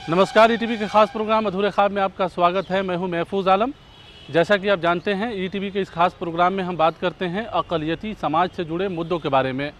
नमस्कार, ईटीवी के खास प्रोग्राम अधूरे ख्वाब में आपका स्वागत है। मैं हूं महफूज आलम। जैसा कि आप जानते हैं, ईटीवी के इस खास प्रोग्राम में हम बात करते हैं अक़लियती समाज से जुड़े मुद्दों के बारे में।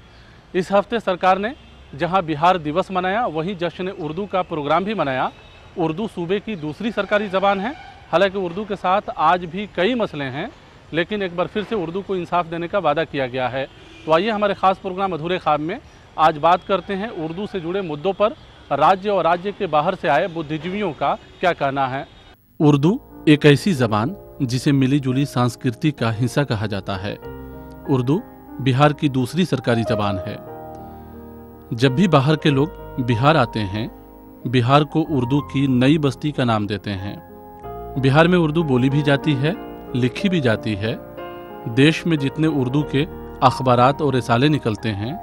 इस हफ्ते सरकार ने जहां बिहार दिवस मनाया, वहीं जश्न उर्दू का प्रोग्राम भी मनाया। उर्दू सूबे की दूसरी सरकारी ज़बान है। हालांकि उर्दू के साथ आज भी कई मसले हैं, लेकिन एक बार फिर से उर्दू को इंसाफ देने का वादा किया गया है। तो आइए हमारे ख़ास प्रोग्राम अधूरे ख्वाब में आज बात करते हैं उर्दू से जुड़े मुद्दों पर। राज्य और राज्य के बाहर से आए बुद्धिजीवियों का क्या कहना है। उर्दू एक ऐसी ज़बान जिसे मिली जुली संस्कृति का हिस्सा कहा जाता है। उर्दू बिहार की दूसरी सरकारी ज़बान है। जब भी बाहर के लोग बिहार आते हैं, बिहार को उर्दू की नई बस्ती का नाम देते हैं। बिहार में उर्दू बोली भी जाती है, लिखी भी जाती है। देश में जितने उर्दू के अखबारात और रिसाले निकलते हैं,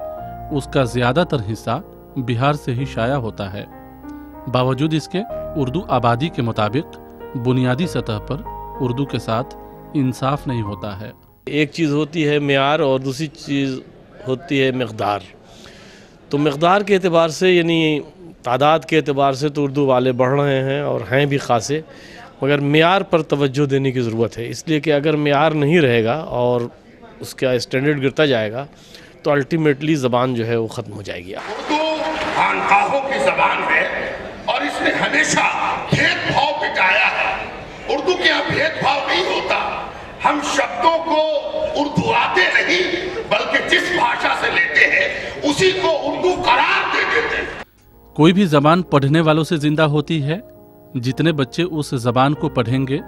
उसका ज़्यादातर हिस्सा बिहार से ही शाया होता है। बावजूद इसके उर्दू आबादी के मुताबिक बुनियादी सतह पर उर्दू के साथ इंसाफ नहीं होता है। एक चीज़ होती है मेयार और दूसरी चीज़ होती है मकदार। तो मकदार के एतबार से यानी तादाद के एतबार से तो उर्दू वाले बढ़ रहे हैं और हैं भी खासे, मगर मेयार पर तवज्जो देने की ज़रूरत है। इसलिए कि अगर मेयार नहीं रहेगा और उसका स्टैंडर्ड गिरता जाएगा तो अल्टीमेटली ज़बान जो है वो ख़त्म हो जाएगी। उर्दू खानकाहों की ज़बान है और इसने हमेशा भेदभाव मिटाया है। उर्दू के यहाँ भेदभाव नहीं होता। हम शब्दों को उर्दू आते नहीं, बल्कि जिस भाषा से लेते हैं उसी को उर्दू करार दे देते हैं। कोई भी ज़बान पढ़ने वालों से जिंदा होती है। जितने बच्चे उस ज़बान को पढ़ेंगे,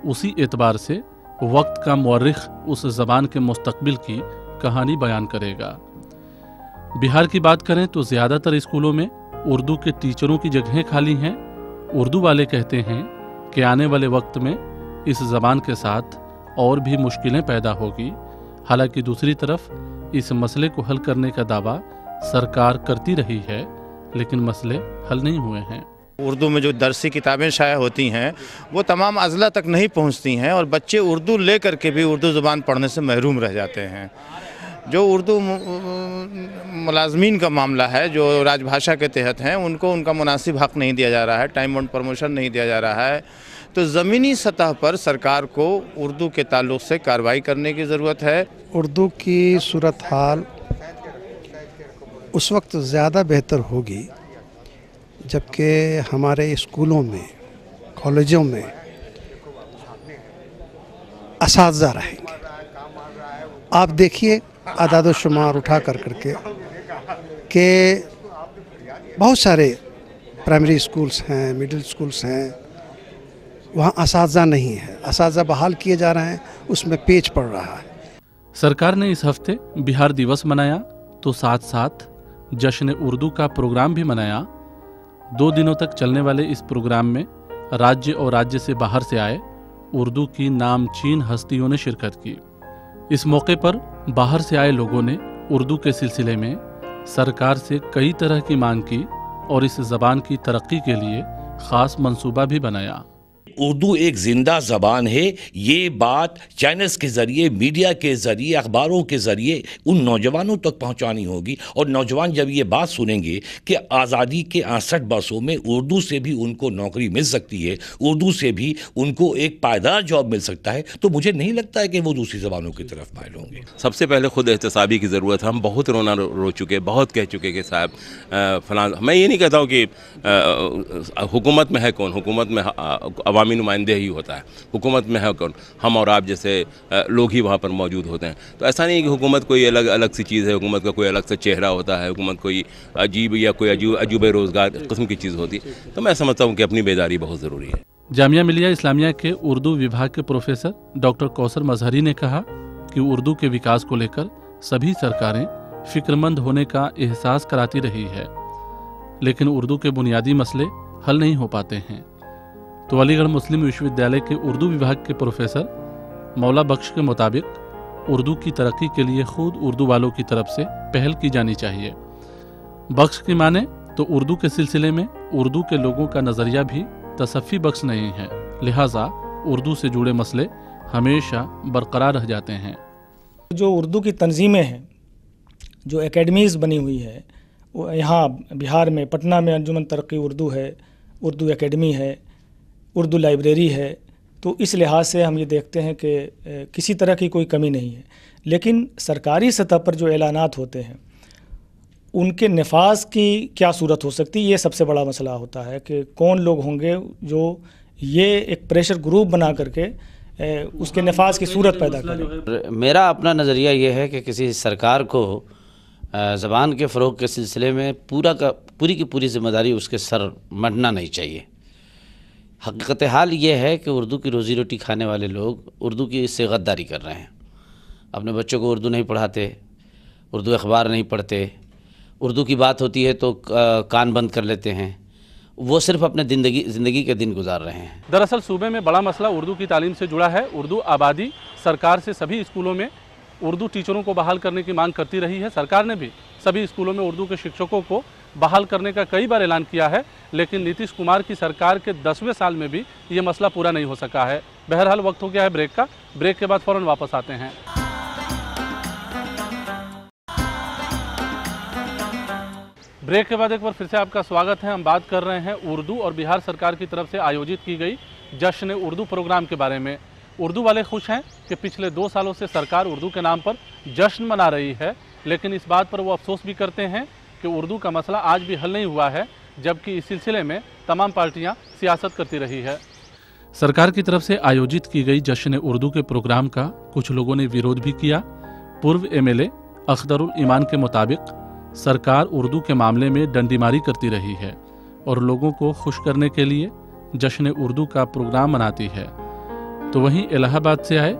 उसी एतबार से वक्त का मौरिख उस ज़बान के मुस्तकबिल की कहानी बयान करेगा। बिहार की बात करें तो ज़्यादातर स्कूलों में उर्दू के टीचरों की जगहें खाली हैं। उर्दू वाले कहते हैं कि आने वाले वक्त में इस ज़बान के साथ और भी मुश्किलें पैदा होगी। हालांकि दूसरी तरफ इस मसले को हल करने का दावा सरकार करती रही है, लेकिन मसले हल नहीं हुए हैं। उर्दू में जो दरसी किताबें शाया होती हैं वो तमाम अज़ला तक नहीं पहुंचती हैं और बच्चे उर्दू ले करके भी उर्दू ज़ुबान पढ़ने से महरूम रह जाते हैं। जो उर्दू मुलाजमीन का मामला है, जो राजभाषा के तहत हैं, उनको उनका मुनासिब हक़ नहीं दिया जा रहा है, टाइम बाउंड प्रमोशन नहीं दिया जा रहा है। तो ज़मीनी सतह पर सरकार को उर्दू के ताल्लुक़ से कार्रवाई करने की ज़रूरत है। उर्दू की सूरत हाल उस वक्त ज़्यादा बेहतर होगी जबकि हमारे स्कूलों में, कॉलेजों में असातिज़ा रहेंगे। आप देखिए आदाद शुमार उठा करके कि बहुत सारे प्राइमरी स्कूल्स हैं, मिडिल स्कूल्स हैं, वहाँ असातिज़ा नहीं है। असातिज़ा बहाल किए जा रहे हैं, उसमें पेच पड़ रहा है। सरकार ने इस हफ्ते बिहार दिवस मनाया तो साथ साथ जश्न उर्दू का प्रोग्राम भी मनाया। 2 दिनों तक चलने वाले इस प्रोग्राम में राज्य और राज्य से बाहर से आए उर्दू की नामचीन हस्तियों ने शिरकत की। इस मौके पर बाहर से आए लोगों ने उर्दू के सिलसिले में सरकार से कई तरह की मांग की और इस ज़बान की तरक्की के लिए ख़ास मंसूबा भी बनाया। उर्दू एक ज़िंदा ज़बान है। ये बात चैनल्स के ज़रिए, मीडिया के ज़रिए, अखबारों के ज़रिए उन नौजवानों तक पहुंचानी होगी। और नौजवान जब ये बात सुनेंगे कि आज़ादी के 68 वर्षों में उर्दू से भी उनको नौकरी मिल सकती है, उर्दू से भी उनको एक पायदार जॉब मिल सकता है, तो मुझे नहीं लगता है कि वो दूसरी ज़बानों की तरफ माइल होंगे। सबसे पहले खुद एहतसाबी की ज़रूरत है। हम बहुत रो चुके, बहुत कह चुके कि साहब फलां। मैं ये नहीं कहता हूँ कि हुकूमत में है कौन, हुकूमत में अवामी नुमाइंदे ही होता है, हुकूमत में है कौन, हम और आप जैसे लोग ही वहाँ पर मौजूद होते हैं। तो ऐसा नहीं है कि हुकूमत कोई अलग अलग सी चीज़ है, हुकूमत का कोई अलग सा चेहरा होता है, हुकूमत कोई अजीब या कोई अजूबे रोज़गार किस्म की चीज़ होती है। तो मैं समझता हूँ कि अपनी बेदारी बहुत ज़रूरी है। जामिया मिलिया इस्लामिया के उर्दू विभाग के प्रोफेसर डॉक्टर कौसर मजहरी ने कहा कि उर्दू के विकास को लेकर सभी सरकारें फ़िक्रमंद होने का एहसास कराती रही है, लेकिन उर्दू के बुनियादी मसले हल नहीं हो पाते हैं। तो अलीगढ़ मुस्लिम विश्वविद्यालय के उर्दू विभाग के प्रोफेसर मौला बख्श के मुताबिक उर्दू की तरक्की के लिए खुद उर्दू वालों की तरफ से पहल की जानी चाहिए। बख्श की माने तो उर्दू के सिलसिले में उर्दू के लोगों का नज़रिया भी तसफ़ी बख्श नहीं है, लिहाजा उर्दू से जुड़े मसले हमेशा बरकरार रह जाते हैं। जो उर्दू की तंजीमें हैं, जो एकेडमीज़ बनी हुई है, वो यहाँ बिहार में पटना में अंजुमन तरक्की उर्दू है, उर्दू एकेडमी है, उर्दू लाइब्रेरी है। तो इस लिहाज से हम ये देखते हैं कि किसी तरह की कोई कमी नहीं है। लेकिन सरकारी सतह पर जो ऐलानात होते हैं उनके नफाज की क्या सूरत हो सकती है, ये सबसे बड़ा मसला होता है कि कौन लोग होंगे जो ये एक प्रेशर ग्रुप बना करके उसके नफाज की सूरत पैदा करें। मेरा अपना नज़रिया ये है कि किसी सरकार को ज़बान के फ़रोग़ के सिलसिले में पूरी की पूरी ज़िम्मेदारी उसके सर मढ़ना नहीं चाहिए। हकीकत हाल ये है कि उर्दू की रोज़ी रोटी खाने वाले लोग उर्दू की इससे गद्दारी कर रहे हैं। अपने बच्चों को उर्दू नहीं पढ़ाते, उर्दू अखबार नहीं पढ़ते, उर्दू की बात होती है तो कान बंद कर लेते हैं। वो सिर्फ अपने ज़िंदगी के दिन गुजार रहे हैं। दरअसल सूबे में बड़ा मसला उर्दू की तालीम से जुड़ा है। उर्दू आबादी सरकार से सभी स्कूलों में उर्दू टीचरों को बहाल करने की मांग करती रही है। सरकार ने भी सभी स्कूलों में उर्दू के शिक्षकों को बहाल करने का कई बार ऐलान किया है, लेकिन नीतीश कुमार की सरकार के 10वें साल में भी ये मसला पूरा नहीं हो सका है। बहरहाल वक्त हो गया है ब्रेक का। ब्रेक के बाद फ़ौरन वापस आते हैं। ब्रेक के बाद एक बार फिर से आपका स्वागत है। हम बात कर रहे हैं उर्दू और बिहार सरकार की तरफ से आयोजित की गई जश्न उर्दू प्रोग्राम के बारे में। उर्दू वाले खुश हैं कि पिछले 2 सालों से सरकार उर्दू के नाम पर जश्न मना रही है, लेकिन इस बात पर वो अफसोस भी करते हैं कि उर्दू का मसला आज भी हल नहीं हुआ है, जबकि इस सिलसिले में तमाम पार्टियां सियासत करती रही है। सरकार की तरफ से आयोजित की गई जश्न उर्दू के प्रोग्राम का कुछ लोगों ने विरोध भी किया। पूर्व MLA अख्तरुल ईमान के मुताबिक सरकार उर्दू के मामले में डंडीमारी करती रही है और लोगों को खुश करने के लिए जश्न उर्दू का प्रोग्राम मनाती है। तो वहीं इलाहाबाद से आए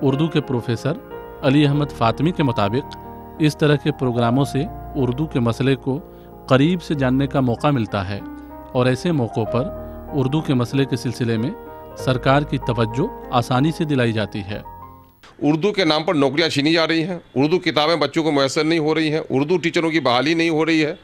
उर्दू के प्रोफेसर अली अहमद फातमी के मुताबिक इस तरह के प्रोग्रामों से उर्दू के मसले को करीब से जानने का मौका मिलता है और ऐसे मौक़ों पर उर्दू के मसले के सिलसिले में सरकार की तवज्जो आसानी से दिलाई जाती है। उर्दू के नाम पर नौकरियां छीनी जा रही हैं, उर्दू किताबें बच्चों को मैसर नहीं हो रही हैं, उर्दू टीचरों की बहाली नहीं हो रही है।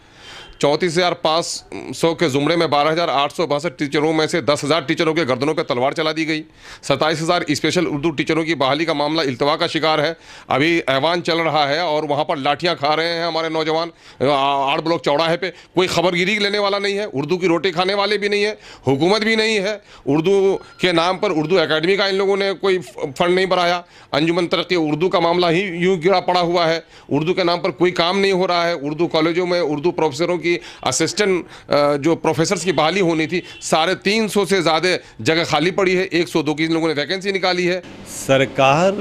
34,500 के ज़ुमरे में 12,862 टीचरों में से 10,000 टीचरों के गर्दनों पर तलवार चला दी गई। 27,000 स्पेशल उर्दू टीचरों की बहाली का मामला इल्तवा का शिकार है। अभी ऐवान चल रहा है और वहाँ पर लाठियाँ खा रहे हैं हमारे नौजवान। 8 ब्लॉक चौराहे पे कोई खबरगिरी लेने वाला नहीं है, उर्दू की रोटी खाने वाले भी नहीं है, हुकूमत भी नहीं है। उर्दू के नाम पर उर्दू एकेडमी का इन लोगों ने कोई फंड नहीं बढ़ाया। अंजुमन तरक्की उर्दू का मामला ही यूँ गिरा पड़ा हुआ है। उर्दू के नाम पर कोई काम नहीं हो रहा है। उर्दू कॉलेजों में उर्दू प्रोफेसरों की असिस्टेंट जो प्रोफेसर्स की बहाली होनी थी, 350 से ज़्यादा जगह खाली पड़ी है। 102 की इन लोगों ने वैकेंसी निकाली है। सरकार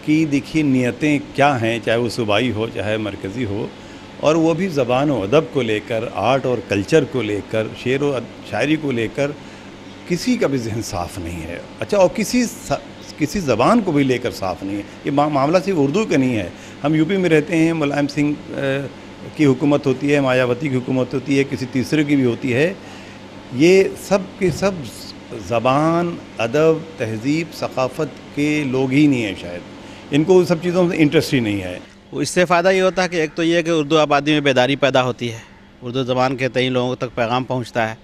की देखिए नियतें क्या हैं, चाहे वो सूबाई हो चाहे मरकज़ी हो, और वो भी ज़बान और अदब को लेकर, आर्ट और कल्चर को लेकर, शेर और शायरी को लेकर किसी का भी जहन साफ़ नहीं है। अच्छा, और किसी ज़बान को भी लेकर साफ़ नहीं है। ये मामला सिर्फ उर्दू का नहीं है। हम यूपी में रहते हैं, मुलायम सिंह की हुकूमत होती है, मायावती की हुकूमत होती है, किसी तीसरे की भी होती है। ये सब के सब ज़बान, अदब, तहज़ीब, सकाफ़त के लोग ही नहीं हैं। शायद इनको सब चीज़ों में इंटरेस्ट ही नहीं है। इससे फ़ायदा ये होता है कि एक तो ये कि उर्दू आबादी में बेदारी पैदा होती है, उर्दू ज़बान के तई लोगों तक पैगाम पहुँचता है।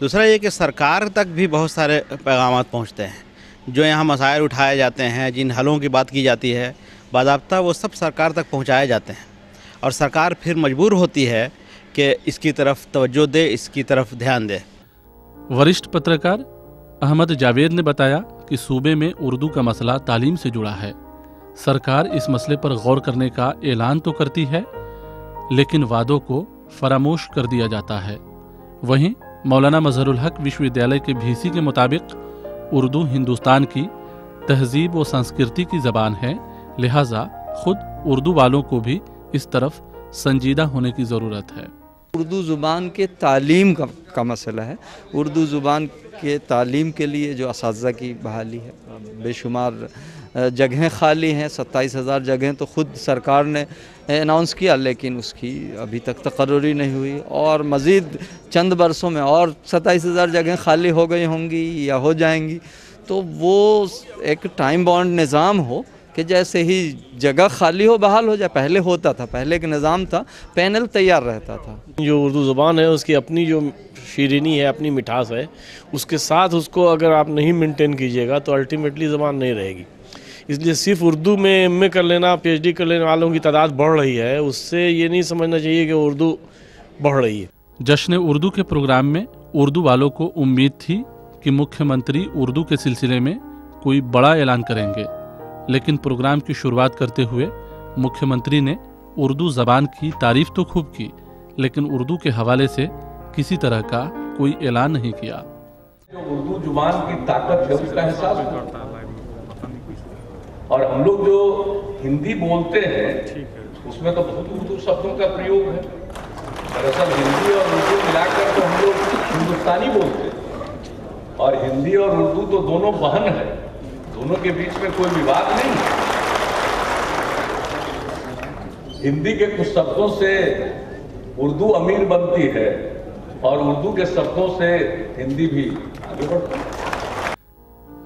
दूसरा ये कि सरकार तक भी बहुत सारे पैगाम पहुँचते हैं। जो यहाँ मसाइल उठाए जाते हैं, जिन हलों की बात की जाती है, बाज़ाब्ता वो सब सरकार तक पहुँचाए जाते हैं और सरकार फिर मजबूर होती है कि इसकी तरफ तवज्जो दे, इसकी तरफ ध्यान दे। वरिष्ठ पत्रकार अहमद जावेद ने बताया कि सूबे में उर्दू का मसला तालीम से जुड़ा है। सरकार इस मसले पर गौर करने का ऐलान तो करती है, लेकिन वादों को फरामोश कर दिया जाता है। वहीं मौलाना मजहरुल हक विश्वविद्यालय के VC के मुताबिक उर्दू हिंदुस्तान की तहजीब व संस्कृति की ज़बान है, लिहाजा खुद उर्दू वालों को भी इस तरफ संजीदा होने की ज़रूरत है। उर्दू ज़ुबान के तालीम का मसला है। उर्दू ज़ुबान के तालीम के लिए जो असातिज़ा की बहाली है, बेशुमार जगहें खाली हैं। 27,000 जगहें तो ख़ुद सरकार ने अनाउंस किया, लेकिन उसकी अभी तक तकर्री नहीं हुई और मज़ीद चंद बरसों में और 27,000 जगहें खाली हो गई होंगी या हो जाएंगी। तो वो एक टाइम बाउंड निज़ाम हो कि जैसे ही जगह खाली हो बहाल हो जाए। पहले होता था, पहले का निज़ाम था, पैनल तैयार रहता था। जो उर्दू ज़ुबान है उसकी अपनी जो शीरीनी है, अपनी मिठास है, उसके साथ उसको अगर आप नहीं मेंटेन कीजिएगा तो अल्टीमेटली ज़बान नहीं रहेगी। इसलिए सिर्फ उर्दू में MA कर लेना, PhD कर लेने वालों की तादाद बढ़ रही है, उससे ये नहीं समझना चाहिए कि उर्दू बढ़ रही है। जश्न उर्दू के प्रोग्राम में उर्दू वालों को उम्मीद थी कि मुख्यमंत्री उर्दू के सिलसिले में कोई बड़ा ऐलान करेंगे, लेकिन प्रोग्राम की शुरुआत करते हुए मुख्यमंत्री ने उर्दू ज़बान की तारीफ तो खूब की, लेकिन उर्दू के हवाले से किसी तरह का कोई ऐलान नहीं किया। उर्दू जुबान की ताकत है उसका एहसास होता है, और हम लोग जो हिंदी बोलते हैं उसमें तो बहुत उर्दू शब्दों का प्रयोग है। दरअसल हिंदी और उर्दू मिलाकर तो हम लोग हिंदुस्तानी बोलते हैं, और हिंदी और उर्दू तो दोनों बहन है, दोनों के बीच में कोई विवाद नहीं है। हिंदी के कुछ शब्दों से उर्दू अमीर बनती है और उर्दू के शब्दों से हिंदी भी आगे बढ़ती है।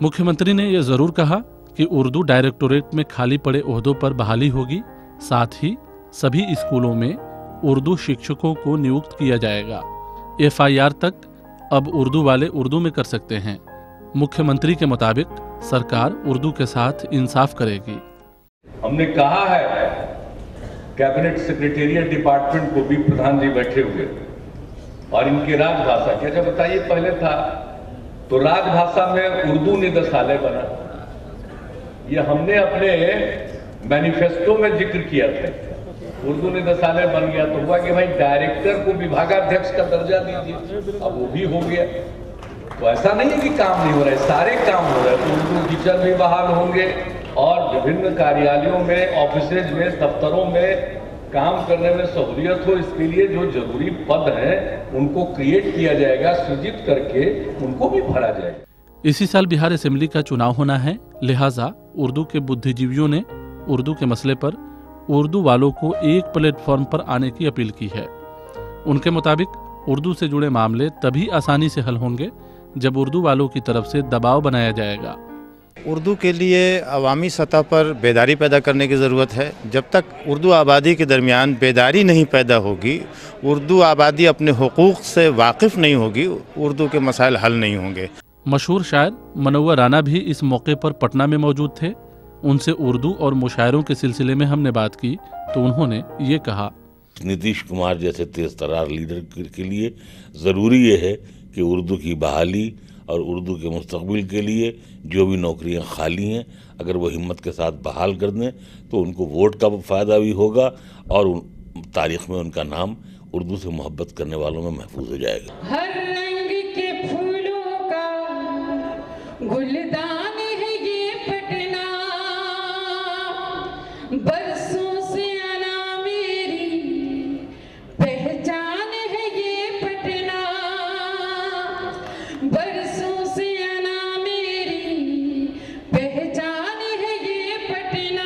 मुख्यमंत्री ने यह जरूर कहा कि उर्दू डायरेक्टोरेट में खाली पड़े ओहदों पर बहाली होगी, साथ ही सभी स्कूलों में उर्दू शिक्षकों को नियुक्त किया जाएगा। FIR तक अब उर्दू वाले उर्दू में कर सकते हैं। मुख्यमंत्री के मुताबिक सरकार उर्दू के साथ इंसाफ करेगी। हमने कहा है कैबिनेट सेक्रेटेरिएट डिपार्टमेंट को भी, प्रधान जी बैठे हुए, और इनकी राजभाषा की, अच्छा बताइए, पहले था तो राजभाषा में उर्दू निदेशालय बना, ये हमने अपने मैनिफेस्टो में जिक्र किया था, उर्दू निदेशालय बन गया, तो हुआ कि भाई डायरेक्टर को विभागाध्यक्ष का दर्जा दीजिए, अब वो भी हो गया। तो ऐसा नहीं है कि काम नहीं हो रहा है, सारे काम हो रहे हैं। तो उर्दू टीचर भी बहाल होंगे और विभिन्न कार्यालयों में, ऑफिसेज में, दफ्तरों में काम करने में सहूलियत हो, इसके लिए जो जरूरी पद हैं उनको क्रिएट किया जाएगा, सृजित करके उनको भी भरा जाएगा। इसी साल बिहार असेंबली का चुनाव होना है, लिहाजा उर्दू के बुद्धिजीवियों ने उर्दू के मसले पर उर्दू वालों को एक प्लेटफॉर्म पर आने की अपील की है। उनके मुताबिक उर्दू से जुड़े मामले तभी आसानी से हल होंगे जब उर्दू वालों की तरफ से दबाव बनाया जाएगा। उर्दू के लिए अवामी सतह पर बेदारी पैदा करने की ज़रूरत है। जब तक उर्दू आबादी के दरमियान बेदारी नहीं पैदा होगी, उर्दू आबादी अपने हुकूक से वाकिफ़ नहीं होगी, उर्दू के मसाइल हल नहीं होंगे। मशहूर शायर मनव्वर राना भी इस मौके पर पटना में मौजूद थे। उनसे उर्दू और मुशायरों के सिलसिले में हमने बात की तो उन्होंने ये कहा, नीतीश कुमार जैसे तेज तर्रार लीडर के लिए ज़रूरी ये है कि उर्दू की बहाली और उर्दू के मुस्तकबिल के लिए जो भी नौकरियां खाली हैं, अगर वो हिम्मत के साथ बहाल कर दें तो उनको वोट का फ़ायदा भी होगा और तारीख़ में उनका नाम उर्दू से मोहब्बत करने वालों में महफूज हो जाएगा। हर रंग के फूलों का गुलदान है ये पटना, बरसों से आना मेरी पहचान है ये पटना, बरसों से आना मेरी पहचान है ये पटना।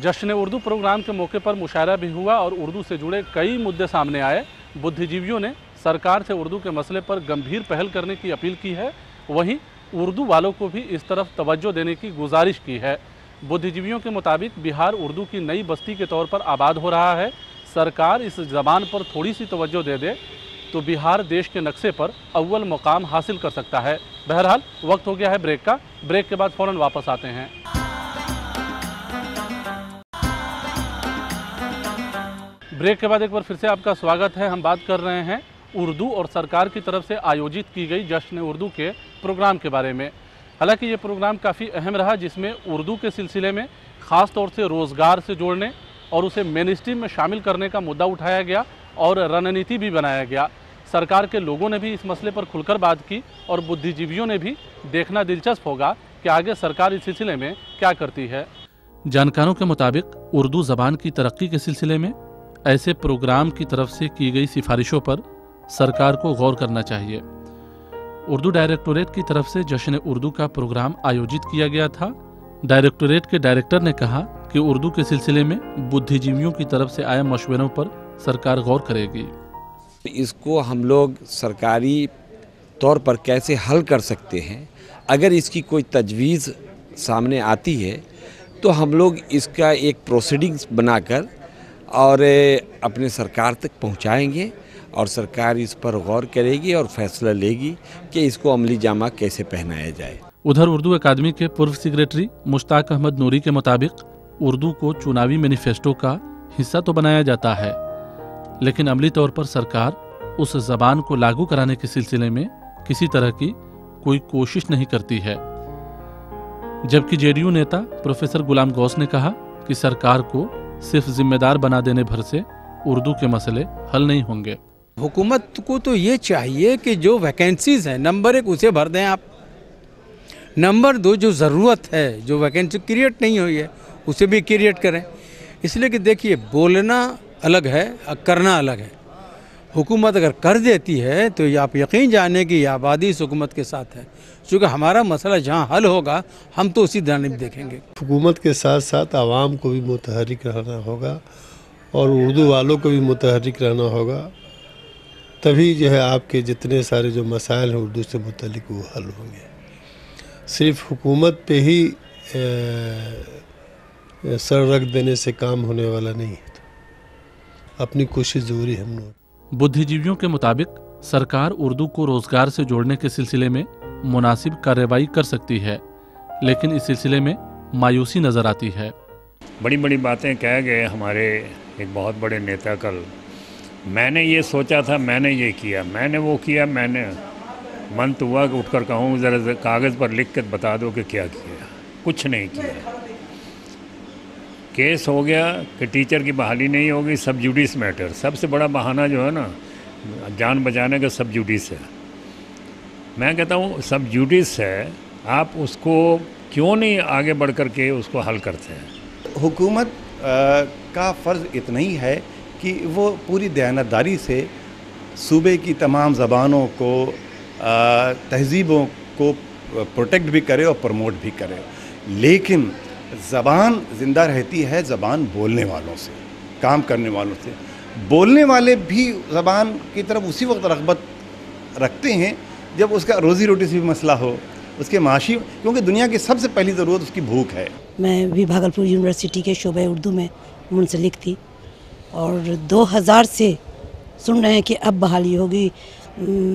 जश्न उर्दू प्रोग्राम के मौके पर मुशायरा भी हुआ और उर्दू से जुड़े कई मुद्दे सामने आए। बुद्धिजीवियों ने सरकार से उर्दू के मसले पर गंभीर पहल करने की अपील की है, वहीं उर्दू वालों को भी इस तरफ तवज्जो देने की गुजारिश की है। बुद्धिजीवियों के मुताबिक बिहार उर्दू की नई बस्ती के तौर पर आबाद हो रहा है। सरकार इस ज़बान पर थोड़ी सी तवज्जो दे दे तो बिहार देश के नक्शे पर अव्वल मुकाम हासिल कर सकता है। बहरहाल वक्त हो गया है ब्रेक का, ब्रेक के बाद फ़ौरन वापस आते हैं। ब्रेक के बाद एक बार फिर से आपका स्वागत है। हम बात कर रहे हैं उर्दू और सरकार की तरफ से आयोजित की गई जश्न उर्दू के प्रोग्राम के बारे में। हालांकि ये प्रोग्राम काफ़ी अहम रहा, जिसमें उर्दू के सिलसिले में ख़ास तौर से रोज़गार से जोड़ने और उसे मेन स्ट्रीम में शामिल करने का मुद्दा उठाया गया और रणनीति भी बनाया गया। सरकार के लोगों ने भी इस मसले पर खुलकर बात की और बुद्धिजीवियों ने भी देखना दिलचस्प होगा कि आगे सरकार इस सिलसिले में क्या करती है। जानकारों के मुताबिक उर्दू ज़बान की तरक्की के सिलसिले में ऐसे प्रोग्राम की तरफ से की गई सिफारिशों पर सरकार को गौर करना चाहिए। उर्दू डायरेक्टोरेट की तरफ से जश्न उर्दू का प्रोग्राम आयोजित किया गया था। डायरेक्टोरेट के डायरेक्टर ने कहा कि उर्दू के सिलसिले में बुद्धिजीवियों की तरफ से आए मशवरों पर सरकार गौर करेगी। इसको हम लोग सरकारी तौर पर कैसे हल कर सकते हैं, अगर इसकी कोई तजवीज़ सामने आती है तो हम लोग इसका एक प्रोसीडिंग्स बनाकर और अपने सरकार तक पहुंचाएंगे और सरकार इस पर गौर करेगी और फैसला लेगी कि इसको अमली जामा कैसे पहनाया जाए। उधर उर्दू अकादमी के पूर्व सेक्रेटरी मुश्ताक अहमद नूरी के मुताबिक उर्दू को चुनावी मैनिफेस्टो का हिस्सा तो बनाया जाता है, लेकिन अमली तौर पर सरकार उस जबान को लागू कराने के सिलसिले में किसी तरह की कोई कोशिश नहीं करती है। जबकि जेडीयू नेता प्रोफेसर गुलाम गौस ने कहा कि सरकार को सिर्फ जिम्मेदार बना देने भर से उर्दू के मसले हल नहीं होंगे। हुकूमत को तो ये चाहिए कि जो वैकेंसीज हैं, नंबर 1 उसे भर दें आप, नंबर 2 जो ज़रूरत है, जो वैकेंसी क्रिएट नहीं हुई है उसे भी क्रिएट करें। इसलिए कि देखिए, बोलना अलग है, करना अलग है। हुकूमत अगर कर देती है तो ये आप यकीन जाने कि आबादी इस हुकूमत के साथ है, क्योंकि हमारा मसला जहाँ हल होगा हम तो उसी जानिब देखेंगे। हुकूमत के साथ साथ आवाम को भी मुतहर्रिक रहना होगा और उर्दू वालों को भी मुतहर्रिक रहना होगा, तभी जो है आपके जितने सारे जो मसाइल हैं उर्दू से मुतल्लिक वो हल होंगे। सिर्फ हुकूमत पे ही सर रख देने से काम होने वाला नहीं है, अपनी कोशिश ज़रूरी है हम लोग। बुद्धिजीवियों के मुताबिक सरकार उर्दू को रोजगार से जोड़ने के सिलसिले में मुनासिब कार्रवाई कर सकती है, लेकिन इस सिलसिले में मायूसी नजर आती है। बड़ी बड़ी बातें कह गए हमारे एक बहुत बड़े नेता कल, मैंने ये सोचा था, मैंने ये किया, मैंने वो किया, मैंने मन तो हुआ कि उठकर कहूँ ज़रा कागज़ पर लिख कर बता दो कि क्या किया। कुछ नहीं किया। केस हो गया कि टीचर की बहाली नहीं होगी, सब जुडिस मैटर। सबसे बड़ा बहाना जो है ना जान बचाने का सब जुडिस है। मैं कहता हूँ सब जुडिस है, आप उसको क्यों नहीं आगे बढ़ कर के उसको हल करते हैं। हुकूमत का फ़र्ज़ इतना ही है कि वो पूरी दयानतदारी से सूबे की तमाम ज़बानों को, तहज़ीबों को प्रोटेक्ट भी करे और प्रमोट भी करे, लेकिन ज़बान ज़िंदा रहती है ज़बान बोलने वालों से, काम करने वालों से। बोलने वाले भी ज़बान की तरफ उसी वक्त रग़बत रखते हैं जब उसका रोज़ी रोटी से भी मसला हो, उसके माशी, क्योंकि दुनिया की सबसे पहली ज़रूरत उसकी भूख है। मैं भी भागलपुर यूनिवर्सिटी के शोबे उर्दू में मुंसलिक थी और 2000 से सुन रहे हैं कि अब बहाली होगी।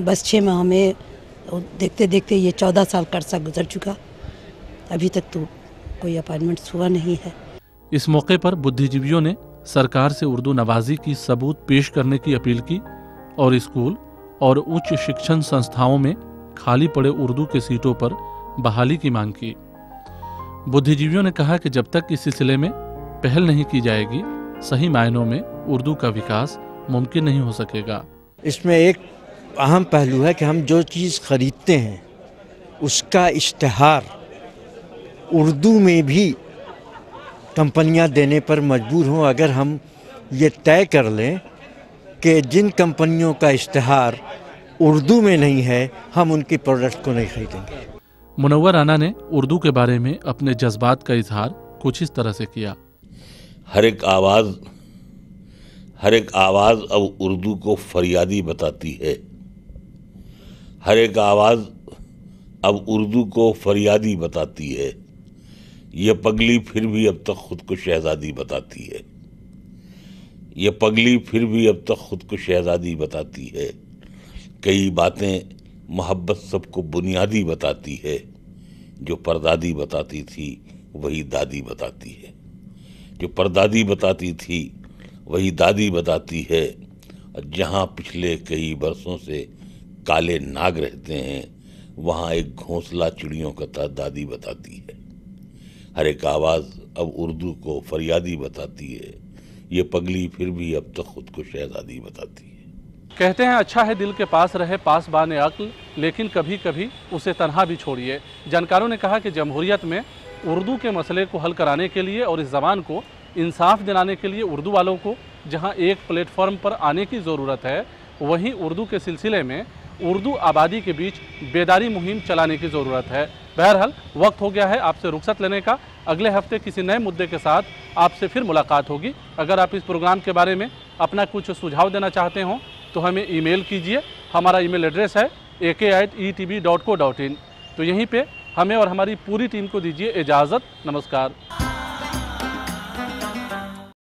बस 6 माह में देखते देखते ये 14 साल का अर्सा गुजर चुका, अभी तक तो कोई अपॉइंटमेंट्स हुआ नहीं है। इस मौके पर बुद्धिजीवियों ने सरकार से उर्दू नवाजी की सबूत पेश करने की अपील की और स्कूल और उच्च शिक्षण संस्थाओं में खाली पड़े उर्दू के सीटों पर बहाली की मांग की। बुद्धिजीवियों ने कहा कि जब तक इस सिलसिले में पहल नहीं की जाएगी, सही मायनों में उर्दू का विकास मुमकिन नहीं हो सकेगा। इसमें एक अहम पहलू है कि हम जो चीज़ खरीदते हैं उसका इश्तिहार उर्दू में भी कंपनियां देने पर मजबूर हों। अगर हम ये तय कर लें कि जिन कंपनियों का इश्तिहार उर्दू में नहीं है, हम उनकी प्रोडक्ट को नहीं खरीदेंगे। मुनव्वर राना ने उर्दू के बारे में अपने जज्बात का इजहार कुछ इस तरह से किया। हर एक आवाज़ अब उर्दू को फरियादी बताती है। हर एक आवाज़ अब उर्दू को फरियादी बताती है। ये पगली फिर भी अब तक खुद को शहज़ादी बताती है। ये पगली फिर भी अब तक खुद को शहज़ादी बताती है। कई बातें मोहब्बत सबको बुनियादी बताती है। जो परदादी बताती थी वही दादी बताती है। जो परदादी बताती थी वही दादी बताती है। और जहाँ पिछले कई बरसों से काले नाग रहते हैं, वहाँ एक घोंसला चिड़ियों का था दादी बताती है। हर एक आवाज़ अब उर्दू को फरियादी बताती है। ये पगली फिर भी अब तक खुद को शहज़ादी बताती है। कहते हैं अच्छा है दिल के पास रहे पासबाने अक्ल, लेकिन कभी कभी उसे तन्हा भी छोड़िए। जानकारों ने कहा कि जमहूरियत में उर्दू के मसले को हल कराने के लिए और इस ज़बान को इंसाफ दिलाने के लिए उर्दू वालों को जहां एक प्लेटफॉर्म पर आने की ज़रूरत है, वहीं उर्दू के सिलसिले में उर्दू आबादी के बीच बेदारी मुहिम चलाने की ज़रूरत है। बहरहाल वक्त हो गया है आपसे रुखसत लेने का। अगले हफ्ते किसी नए मुद्दे के साथ आपसे फिर मुलाकात होगी। अगर आप इस प्रोग्राम के बारे में अपना कुछ सुझाव देना चाहते हों तो हमें ईमेल कीजिए। हमारा ईमेल एड्रेस है ak@etb.co.in। तो यहीं पे हमें और हमारी पूरी टीम को दीजिए इजाज़त। नमस्कार।